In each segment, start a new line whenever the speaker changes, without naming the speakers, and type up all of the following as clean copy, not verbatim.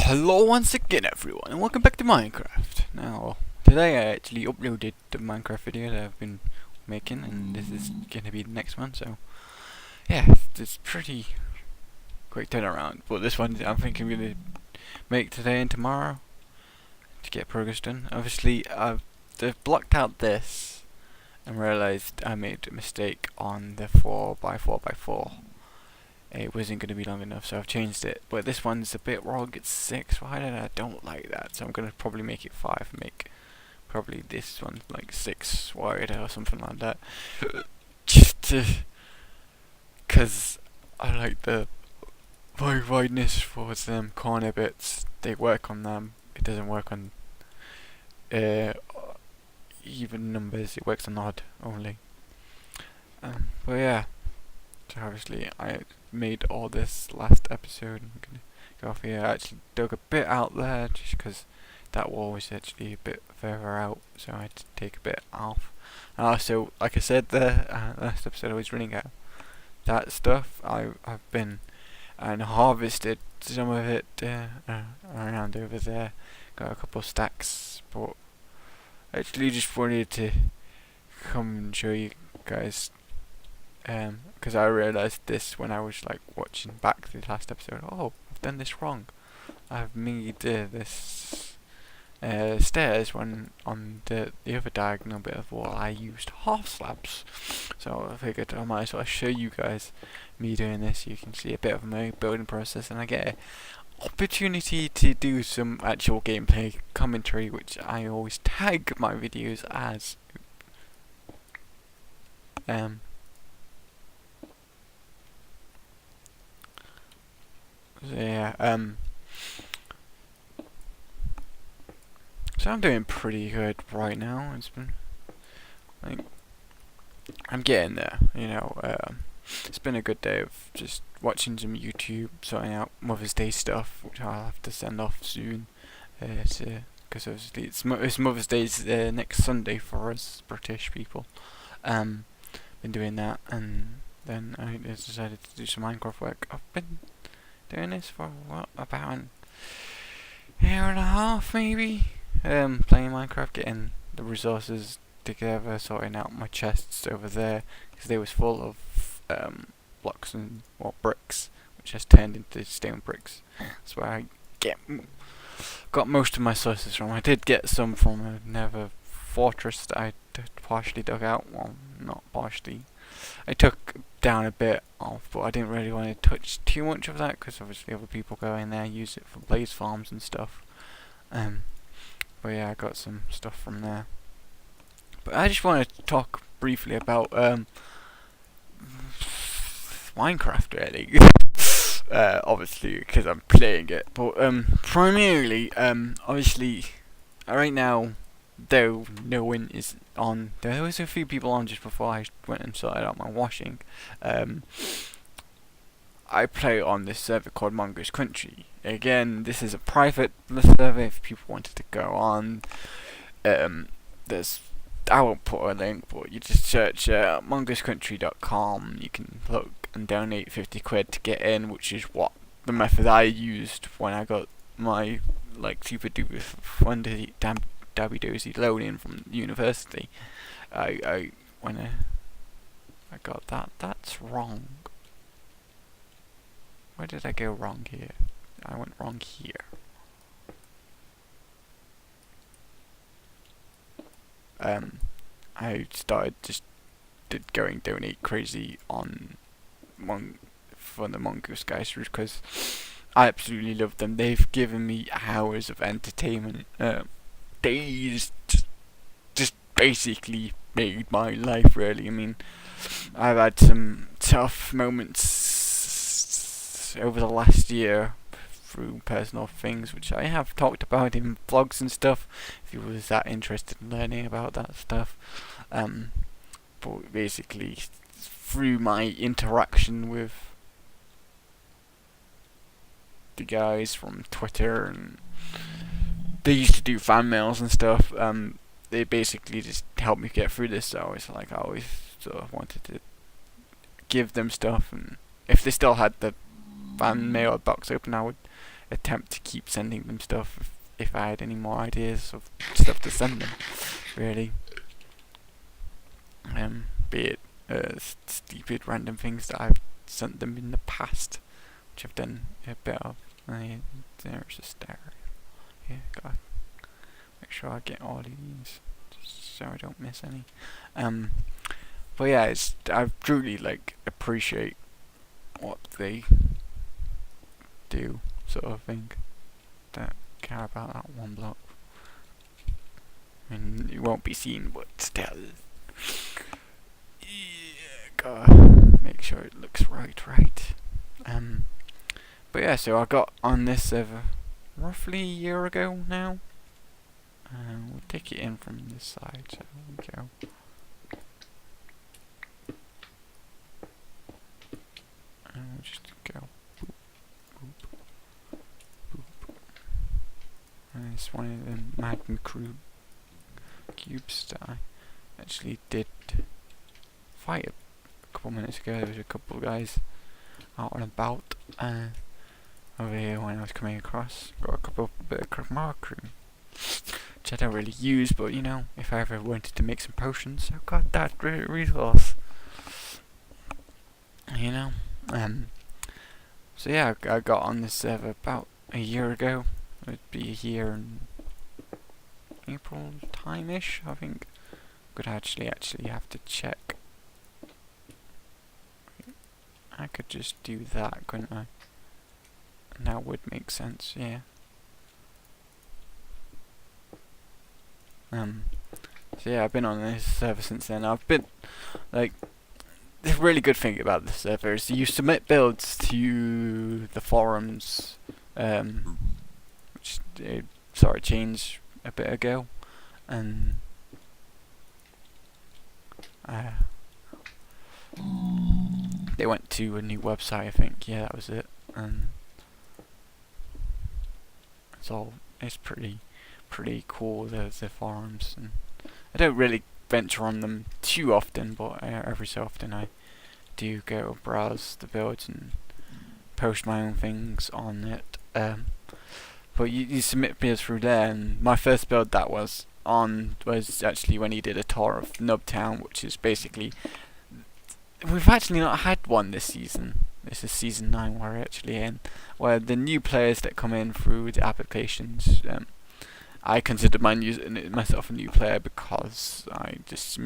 Hello once again everyone and welcome back to Minecraft. Now, today I actually uploaded the Minecraft video that I've been making and this is gonna be the next one, so yeah, it's pretty quick turnaround. But this one I'm thinking I'm gonna make today and tomorrow to get progress done. Obviously they've blocked out this and realised I made a mistake on the 4x4x4. It wasn't going to be long enough, so I've changed it. But this one's a bit wrong, it's 6. Why did I don't like that? So I'm going to probably make it 5. Make probably this one like 6 wide or something like that. Just because I like the wideness for them corner bits. They work on them. It doesn't work on even numbers. It works on odd only. But yeah. So obviously I made all this last episode. I'm gonna go off here. I actually dug a bit out there just because that wall was actually a bit further out, so I had to take a bit off. And also, like I said, the last episode I was running out that stuff. I've been and harvested some of it around over there. Got a couple of stacks, but I actually just wanted to come and show you guys. Because I realised this when I was like watching back the last episode. Oh, I've done this wrong. I've made this stairs when on the other diagonal bit of wall I used half slabs. So I figured I might as well show you guys me doing this. You can see a bit of my building process, and I get an opportunity to do some actual gameplay commentary, which I always tag my videos as. So yeah, so I'm doing pretty good right now. It's been like I'm getting there, you know. It's been a good day of just watching some YouTube, sorting out Mother's Day stuff, which I'll have to send off soon. Because obviously it's Mother's Day's next Sunday for us British people. Been doing that, and then I decided to do some Minecraft work. I've been doing this for what, about an hour and a half maybe, playing Minecraft, getting the resources together, sorting out my chests over there because they was full of blocks and bricks, which has turned into stone bricks. That's where I got most of my sources from. I did get some from a nether fortress that I partially dug out. Well, not partially. I took down a bit off, but I didn't really want to touch too much of that because obviously other people go in there, use it for blaze farms and stuff. But yeah, I got some stuff from there. But I just want to talk briefly about Minecraft, really. Obviously, because I'm playing it. But primarily, obviously, right now, though no one is on, there was a few people on just before I went and sorted out my washing. I play on this server called Mongoose Country. Again, this is a private server if people wanted to go on. I won't put a link, but you just search mongoosecountry.com. You can look and donate 50 quid to get in, which is what the method I used when I got my like super duper fundy dabby dozy loan in from university. I got that. That's wrong. Where did I go wrong here? I went wrong here. I started just going donate crazy on for the Mongoose guys because I absolutely love them. They've given me hours of entertainment. Days just basically made my life, really. I mean, I've had some tough moments over the last year through personal things, which I have talked about in vlogs and stuff, if you was that interested in learning about that stuff. But basically, through my interaction with the guys from Twitter, and they used to do fan mails and stuff, they basically just helped me get through this. So I always sort of wanted to give them stuff, and if they still had the fan mail box open, I would attempt to keep sending them stuff if I had any more ideas of stuff to send them, really. Be it stupid random things that I've sent them in the past, which I've done a bit of. There's a stair. Yeah, gotta make sure I get all of these, just so I don't miss any. But yeah, I truly appreciate what they do, sort of thing. Don't care about that one block. I mean, it won't be seen, but still. Yeah, gotta make sure it looks right. But yeah, so I got on this server roughly a year ago now. We'll take it in from this side, so we go. And we'll just go boop, boop, boop. And it's one of the magma cubes that I actually did fight a couple minutes ago. There was a couple of guys out and about over here when I was coming across. Got a bit of Krav cream, which I don't really use, but you know, if I ever wanted to make some potions, I've got that resource. You know, so yeah, I got on this server about a year ago. It'd be a year in April time-ish, I think. Could actually have to check. I could just do that, couldn't I? And that would make sense, yeah. So yeah, I've been on this server since then. I've been, the really good thing about this server is you submit builds to the forums, which they sort of changed a bit ago, and they went to a new website, I think. Yeah, that was it. And it's pretty cool. The forums, and I don't really venture on them too often, but every so often I do go browse the builds and post my own things on it. But you submit builds through there, and my first build that was actually when he did a tour of Nubtown, which is basically, we've actually not had one this season. This is season 9 we're actually in, where the new players that come in through the applications, I consider myself a new player because I just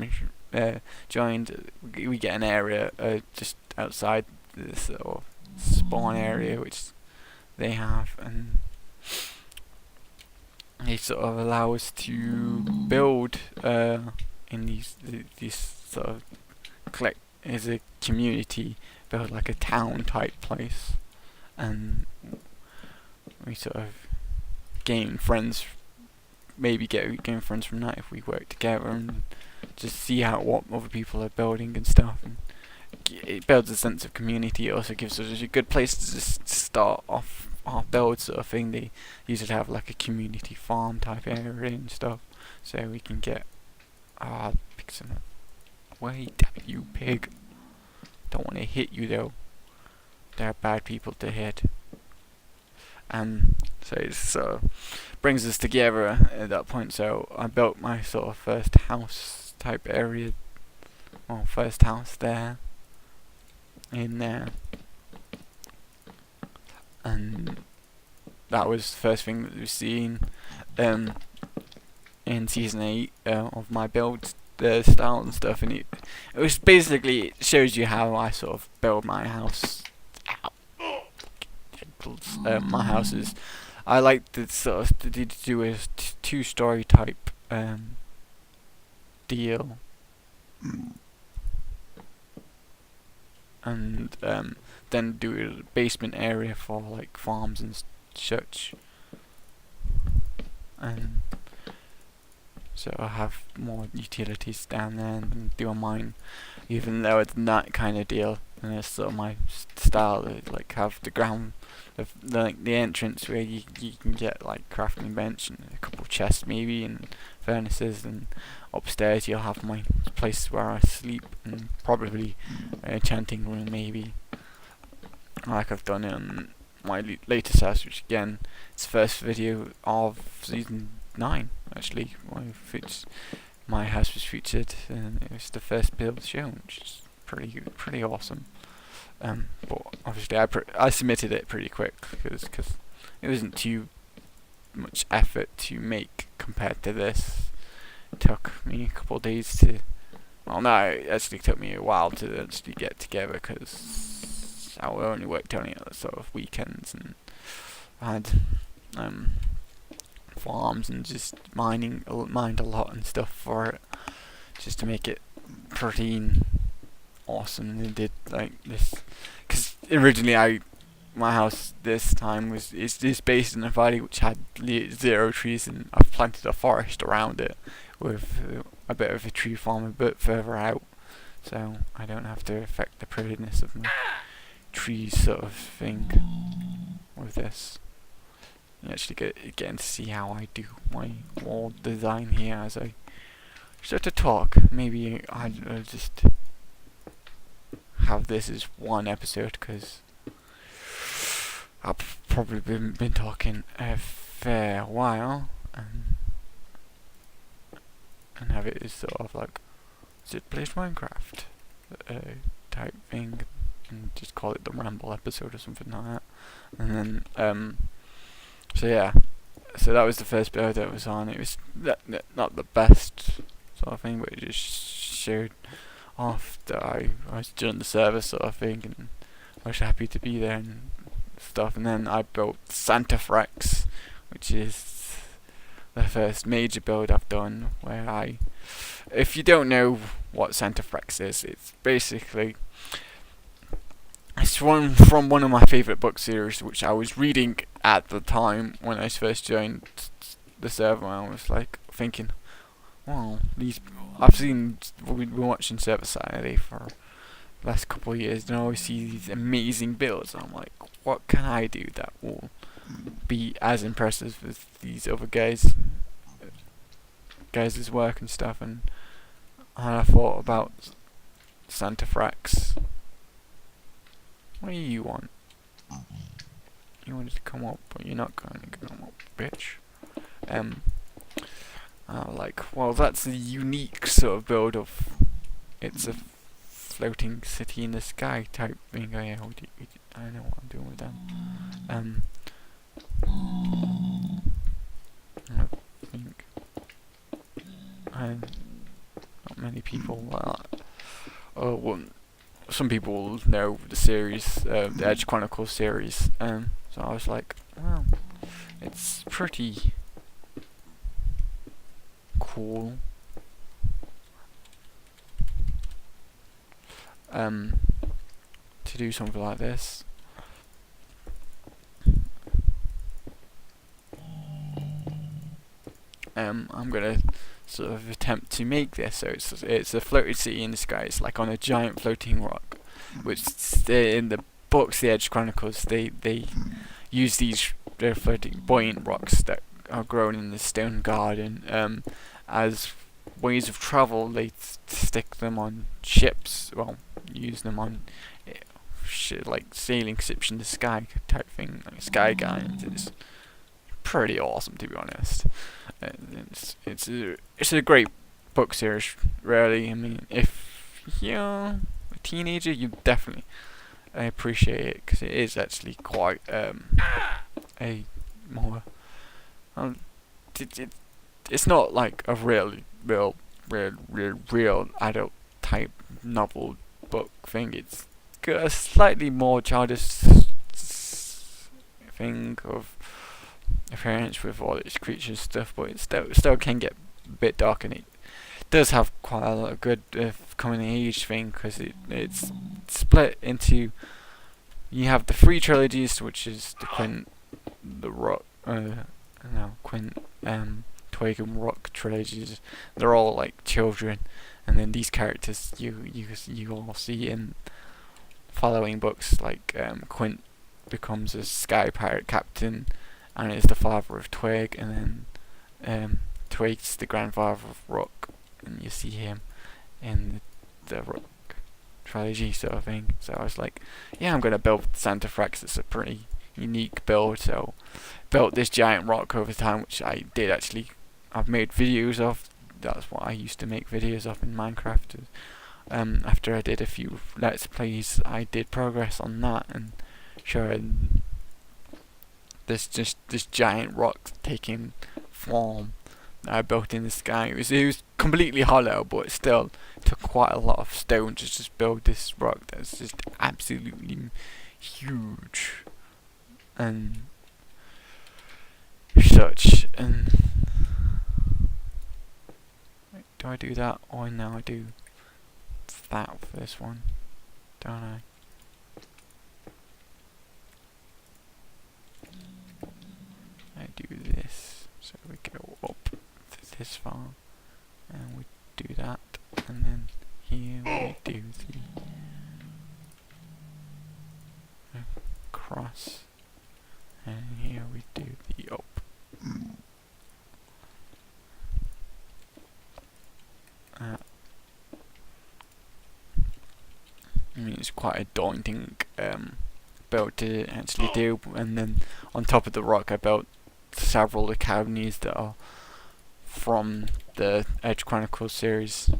joined. We get an area just outside the sort of spawn area which they have, and they sort of allow us to build in these sort of collect as a community, build like a town type place, and we sort of gain friends. Maybe gain friends from that if we work together and just see what other people are building and stuff. And it builds a sense of community. It also gives us a good place to just start off our build sort of thing. They usually have like a community farm type area and stuff, so we can get pigs in the way. Damn you, pig! Don't want to hit you though. They're bad people to hit. So it sort of brings us together at that point. So I built my sort of first house type area, well, first house there, in there, and that was the first thing that we've seen in season 8 of my build, the style and stuff. And it was basically, it shows you how I sort of build my house. My houses, I like to sort of to do a two-story type deal, and then do a basement area for like farms and such, and so I have more utilities down there and do a mine, even though it's not kind of deal. And it's sort of my style to like have the ground, the entrance where you can get like crafting bench and a couple of chests maybe and furnaces, and upstairs you'll have my place where I sleep and probably a enchanting room maybe, like I've done in my latest house, which again, it's the first video of season 9. Actually, my house was featured, and it was the first build shown, which is pretty awesome. But obviously, I submitted it pretty quick because it wasn't too much effort to make compared to this. It took me a couple of days to. Well, no, it actually took me a while to actually get together because I only worked on it sort of weekends, and I had farms and just mined a lot and stuff for it, just to make it pretty awesome. And did like this because originally my house this time is just based in a valley which had 0 trees, and I've planted a forest around it with a bit of a tree farm a bit further out, so I don't have to affect the prettiness of my trees sort of thing with this. You actually getting to see how I do my wall design here as I start to talk. Maybe I'll just have this as one episode because I've probably been talking a fair while, and have it as sort of like Sid Plays Minecraft type thing, and just call it the ramble episode or something like that. And then so yeah, so that was the first build that was on. It was not the best sort of thing, but it just showed off that I was doing the service sort of thing, and I was happy to be there and stuff. And then I built Santa Frex, which is the first major build I've done, where if you don't know what Santa Frex is, it's basically from one of my favourite book series, which I was reading at the time when I first joined the server. I was like thinking, well, we've been watching Server Saturday for the last couple of years, and I always see these amazing builds. I'm like, what can I do that will be as impressive as these other guys' work and stuff? And I thought about Santa Frex. What do you want? You wanted to come up, but you're not going to come up, bitch. Well, that's a unique sort of build of it's a floating city in the sky type thing. I know what I'm doing with them. I think not many people. Some people know the series, the Edge Chronicles series. So I was like, well, it's pretty cool. To do something like this. I'm gonna sort of attempt to make this so it's a floated city in the sky. It's like on a giant floating rock, which in the books, the Edge Chronicles, they use these floating buoyant rocks that are grown in the stone garden as ways of travel. They stick them on ships. Well, use them on like sailing ships in the sky type thing, like sky guides. It's pretty awesome, to be honest. It's a great book series, really. I mean, if you're a teenager, you definitely appreciate it, because it is actually quite a more it's not like a real adult type novel book thing. It's got a slightly more childish thing of appearance with all its creatures stuff, but it still can get a bit dark, and it does have quite a lot of good coming of age thing, because it's split into, you have the 3 trilogies, which is the Quint, the Rock, Twig and Rock trilogies. They're all like children, and then these characters you all see in following books, like Quint becomes a sky pirate captain and is the father of Twig, and then Twig's the grandfather of Rock, and you see him in the Rock trilogy sort of thing. So I was like, yeah, I'm gonna build Santa Frex. It's a pretty unique build. So built this giant rock over time, which I did actually. I've made videos of. That's what I used to make videos of in Minecraft. After I did a few Let's Plays, I did progress on that and showing this giant rock taking form that I built in the sky. It was completely hollow, but it still took quite a lot of stone to just build this rock that's just absolutely huge and such. And wait, do I do that? Oh no, I do that for this one, don't I? I do this, so we go up to this far, and we do that, and then here we do the cross, and here we do the up. I mean, it's quite a daunting build to actually do, and then on top of the rock I built several academies that are from the Edge Chronicles series.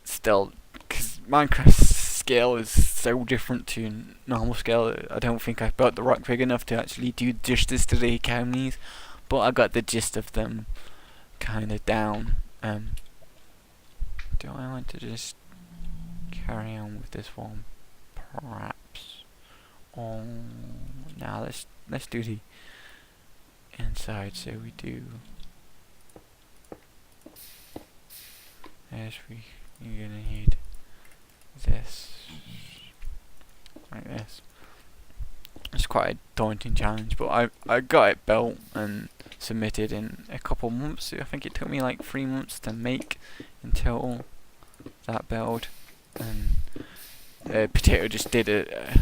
Still, because Minecraft's scale is so different to normal scale, I don't think I built the rock big enough to actually do justice to the academies, but I got the gist of them kind of down. Do I want to just carry on with this one? Perhaps. Oh, now let's do the inside. So we do. As you're gonna need this like this. It's quite a daunting challenge, but I got it built and submitted in a couple months. I think it took me like 3 months to make in total that build, and Potato just did it.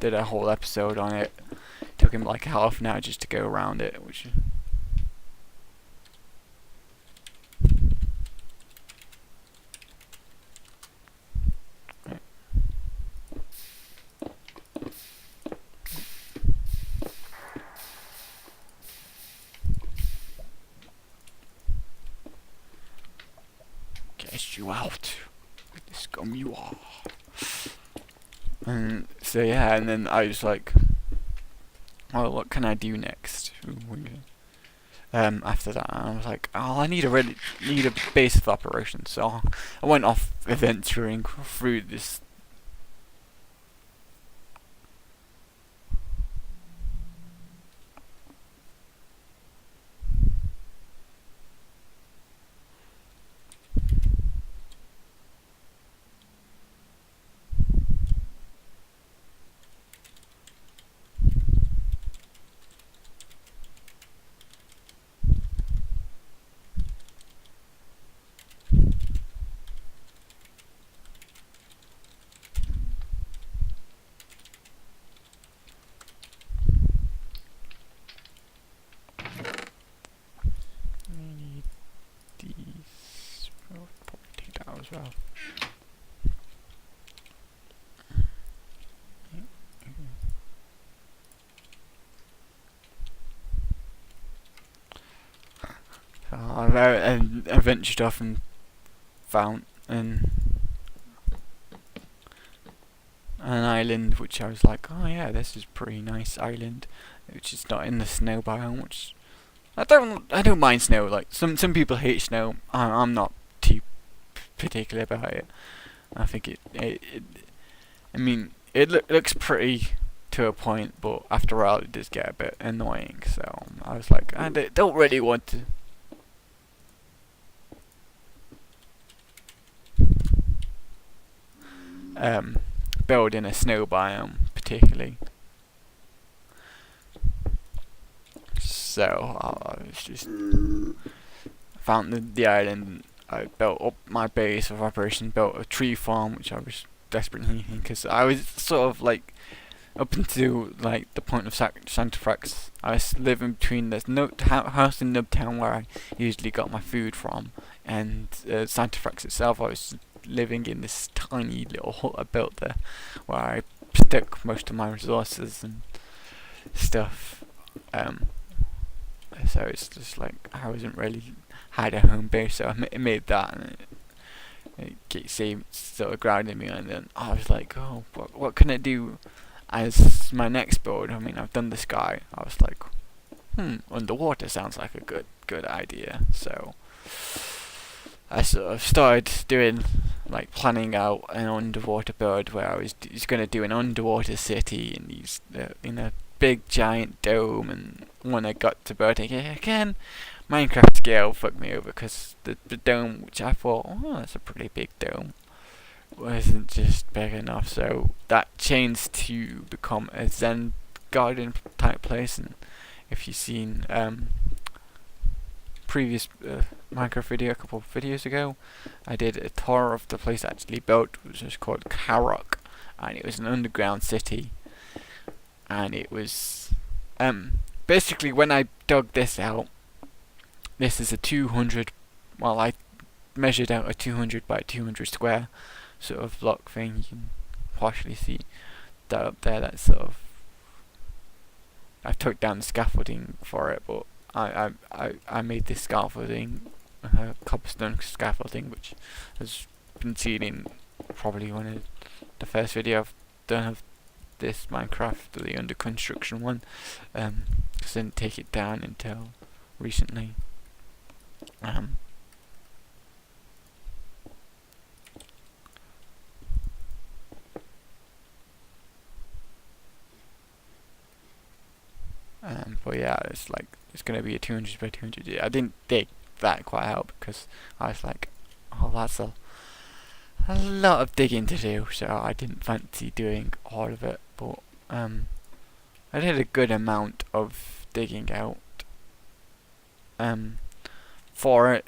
Did a whole episode on it. Took him like half an hour just to go around it, which guess you out with the scum you are. And so yeah, and then I was like, oh, what can I do next? After that, I was like, oh, I need a base of operations. So I went off adventuring through this. As well. So I ventured off and found an island, which I was like, oh yeah, this is a pretty nice island, which is not in the snow biome, which I don't mind snow. Like some people hate snow. I'm not too particular about it. I think I mean, it looks pretty to a point, but after a while it does get a bit annoying. So I was like, I don't really want to. Build in a snow biome particularly. So I was just found the island. I built up my base of operations, built a tree farm, which I was desperately needing because I was sort of like up until like the point of Santa Frax, I was living between this house in Nubtown where I usually got my food from, and Santa Frax itself. I was living in this tiny little hut I built there, where I stuck most of my resources and stuff. So it's just like I wasn't really had a home base, so I made that, and it seemed sort of grounded me. And then I was like, oh, what can I do as my next build? I mean, I've done the sky. I was like, underwater sounds like a good idea. So I sort of started doing, like, planning out an underwater build where I was going to do an underwater city in these in a big giant dome. And when I got to building it again, Minecraft scale fucked me over, because the dome, which I thought, oh, that's a pretty big dome, wasn't just big enough. So that changed to become a Zen garden type place. And if you've seen previous Minecraft video a couple of videos ago, I did a tour of the place I actually built, which was called Karok, and it was an underground city. And it was basically, when I dug this out, this is a 200, well, I measured out a 200 by 200 square sort of block thing. You can partially see that up there. That's sort of, I took down the scaffolding for it, but I made this scaffolding, cobblestone scaffolding, which has been seen in probably one of the first video I've done of this Minecraft, the under construction one. Because I didn't take it down until recently. But yeah, it's like, it's gonna be a 200 by 200. I didn't dig that quite out, because I was like, oh, that's a lot of digging to do, so I didn't fancy doing all of it. But I did a good amount of digging out for it.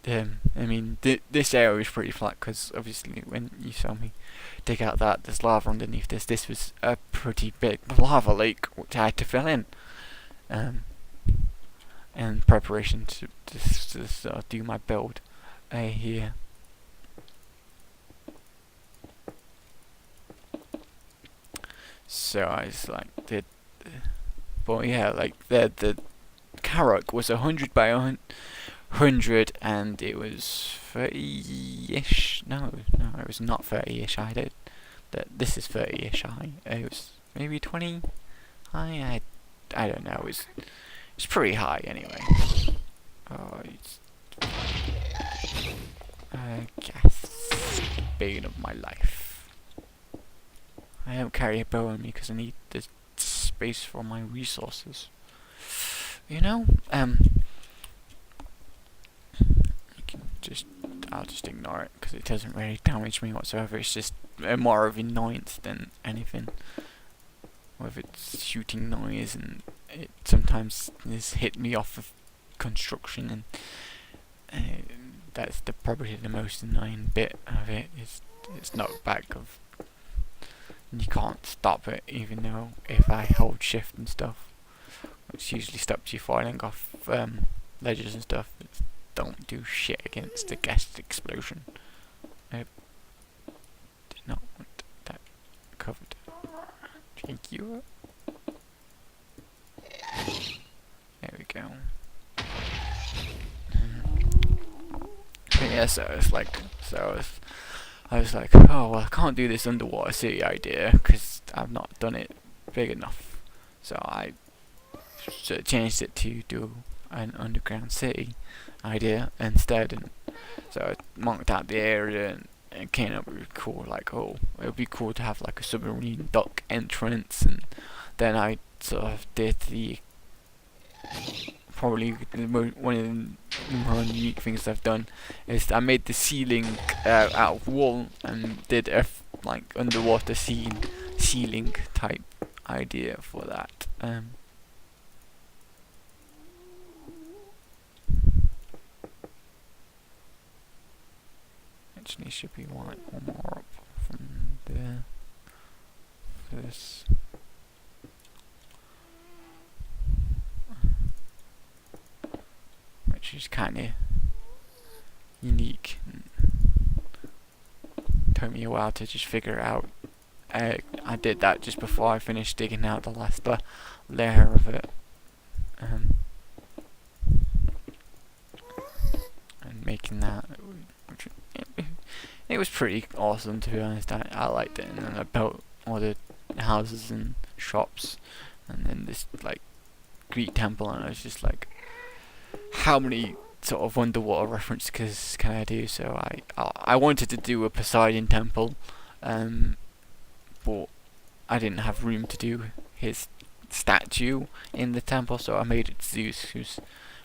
I mean, this area was pretty flat, because obviously when you saw me dig out that, there's lava underneath this. This was a pretty big lava lake which I had to fill in preparation to do my build here. So I just like did, but yeah, like the Karok was 100 by 100, and it was 30-ish. No, it was not 30-ish. I did that. This is 30-ish high. It was maybe 20 high. I don't know. It's pretty high anyway. Oh, I guess bane of my life. I don't carry a bow on me because I need the space for my resources. You know, I'll just ignore it, because it doesn't really damage me whatsoever. It's just more of annoyance than anything. With its shooting noise, and it sometimes has hit me off of construction, and that's probably the most annoying bit of it. It's not back of, you can't stop it, even though if I hold shift and stuff, which usually stops you falling off ledges and stuff. Don't do shit against the gas explosion. I did not want that covered. Thank you. There we go. But yeah, so it's like, I was like, oh well, I can't do this underwater city idea because I've not done it big enough. So I sort of changed it to do an underground city idea instead, and so I marked out the area, and it came up really cool. Like, oh, it would be cool to have like a submarine dock entrance, and then I sort of did the probably one of the more unique things I've done is I made the ceiling out of wool, and did a like underwater ceiling type idea for that. Actually, should be one more up from there. This. which is kind of unique. Took me a while to just figure it out. I did that just before I finished digging out the last layer of it, and making that. It was pretty awesome, to be honest. I liked it, and then I built all the houses and shops, and then this like Greek temple, and I was just like, how many sort of underwater references can I do? So I wanted to do a Poseidon temple, but I didn't have room to do his statue in the temple, so I made it Zeus, who's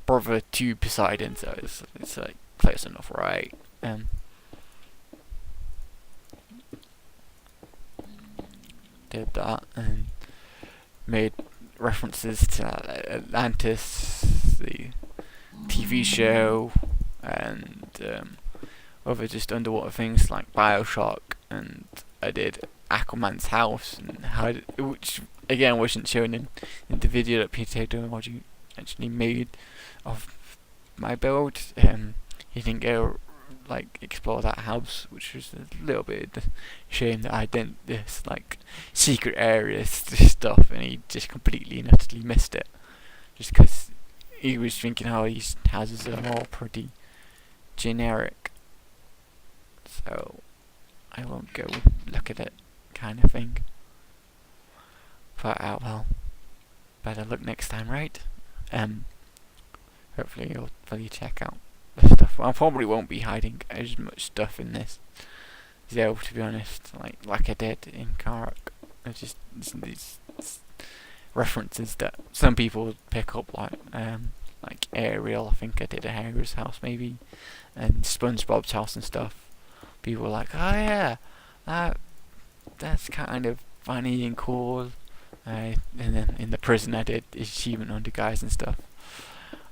brother to Poseidon. So it's like close enough, right? Did that and made references to Atlantis, the TV show, and other just underwater things like Bioshock, and I did Aquaman's house, and which again wasn't shown in the video that Peter Technology actually made of my build. He didn't go like explore that house, which was a little bit of a shame that I didn't this like secret area stuff, and he just completely and utterly missed it, just because he was thinking, oh, these houses are all pretty generic, so I won't go look at it, kind of thing. But well, better look next time, right? Hopefully you'll fully check out the stuff. I probably won't be hiding as much stuff in this Zell, to be honest, like I did in Karak. It's just these references that some people pick up, like Ariel. I think I did a Harry's house maybe, and SpongeBob's house and stuff. People were like, oh yeah, that's kind of funny and cool. And then in the prison I did Achievement Hunter guys and stuff.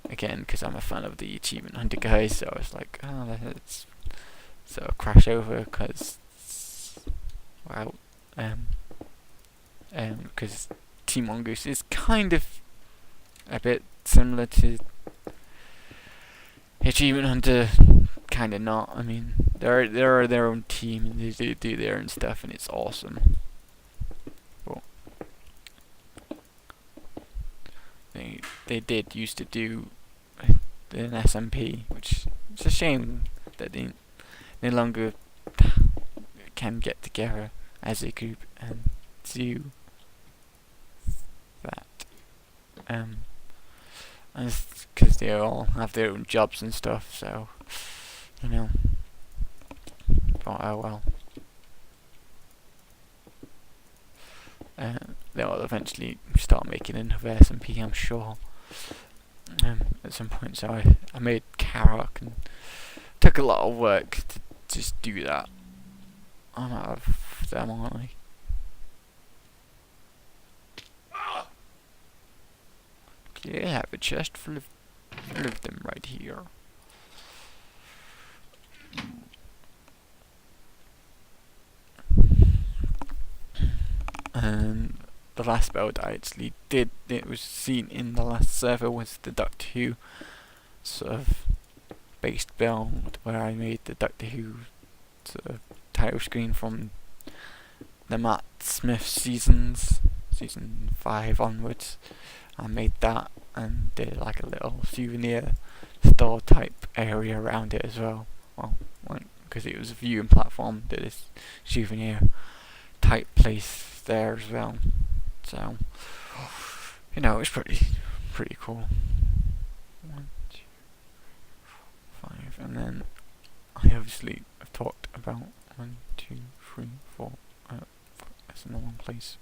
Again, because I'm a fan of the Achievement Hunter guys, so I was like, oh, that's sort of crash over, because wow, because Team Mongoose is kind of a bit similar to Achievement Hunter, kind of not. I mean, they're their own team, and they do their own stuff, and it's awesome. But they did used to do an SMP, which it's a shame that they no longer can get together as a group and do that. Because they all have their own jobs and stuff, so you know. But oh well. They'll eventually start making another SMP, I'm sure. At some point, so I made Karak, and took a lot of work to just do that. I'm out of them, aren't I? Okay, I have a chest full of them right here. And the last build I actually did, it was seen in the last server, was the Doctor Who sort of based build, where I made the Doctor Who sort of title screen from the Matt Smith season 5 onwards. I made that and did like a little souvenir store type area around it as well. Well, because it was a viewing platform, did this souvenir type place there as well. So, you know, it's pretty cool. 1, 2, 5, and then I obviously have talked about 1, 2, 3, 4. That's in the wrong place.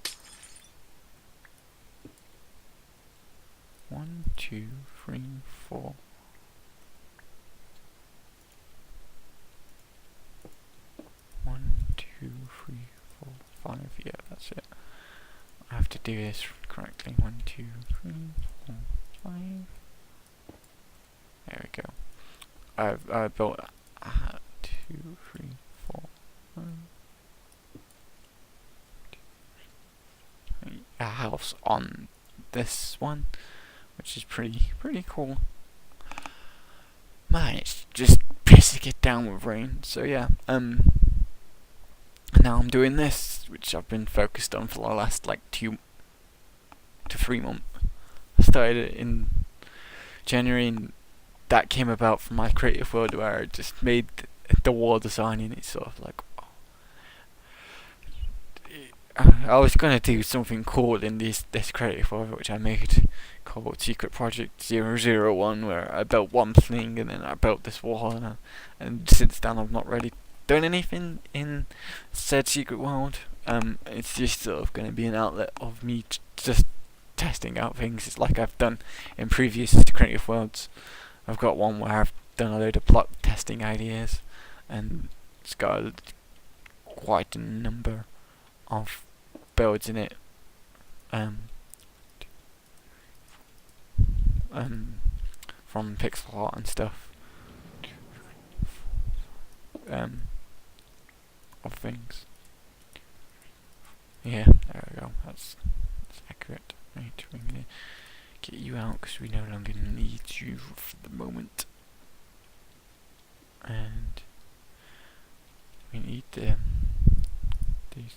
1, 2, 3, 4. 1, 2, 3, 4, 5. Yeah, that's it. I have to do this correctly. 1, 2, 3, 4, 5. There we go. I built 2, 3, 4, 5. A house on this one, which is pretty cool. man, it's just pissing it down with rain. So yeah, now I'm doing this, which I've been focused on for the last like 2 to 3 months. I started it in January, and that came about from my creative world where I just made the wall design, and it's sort of like, I was gonna do something cool in this creative world which I made called Secret Project 001, where I built one thing and then I built this wall, and since then I've not really done anything in said secret world. It's just sort of gonna be an outlet of me just testing out things. It's like I've done in previous creative worlds. I've got one where I've done a load of block testing ideas, and it's got quite a number of builds in it, from pixel art and stuff, of things. Yeah, there we go. That's accurate. Right, we're gonna get you out because we no longer need you for the moment, and we need these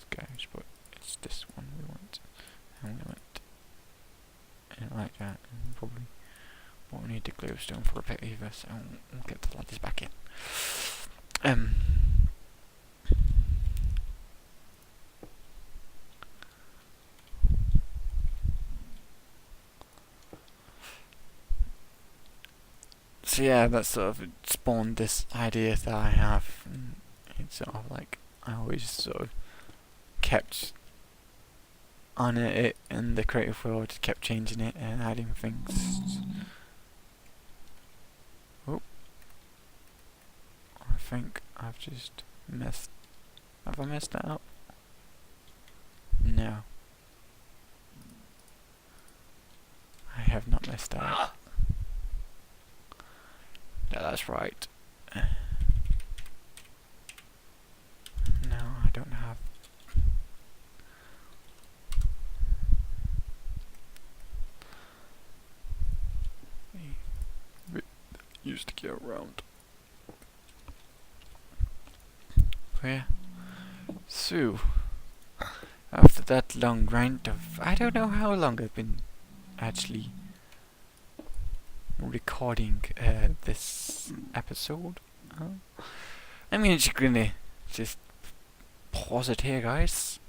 guys, but it's this one we want, and we want it like that, and probably won't need the glowstone for a bit either, so we'll get the ladders back in. So yeah, that sort of spawned this idea that I have, and it's sort of like I always sort of kept on it in the creative world, kept changing it and adding things. Oh, I think I've just messed. Have I messed that up? No, I have not messed that up. No, that's right. No, I don't have. Used to get around. Yeah. So, after that long rant of, I don't know how long I've been actually recording this episode. I'm just gonna just pause it here, guys,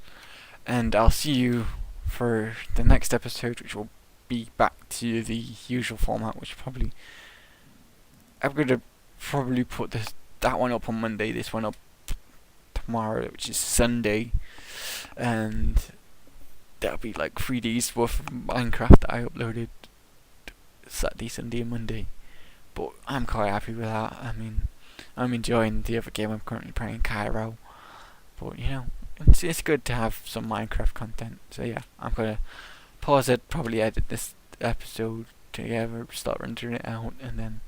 and I'll see you for the next episode, which will be back to the usual format, which probably I'm gonna probably put that one up on Monday, this one up tomorrow, which is Sunday, and that'll be like 3 days worth of Minecraft that I uploaded Saturday, Sunday, and Monday. But I'm quite happy with that. I mean, I'm enjoying the other game I'm currently playing, Cairo. But you know, it's good to have some Minecraft content. So yeah, I'm gonna pause it, probably edit this episode together, start rendering it out, and then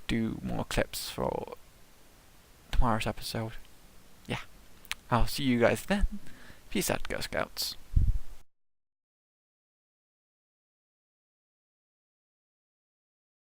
do more clips for tomorrow's episode. Yeah, I'll see you guys then. Peace out, Girl Scouts.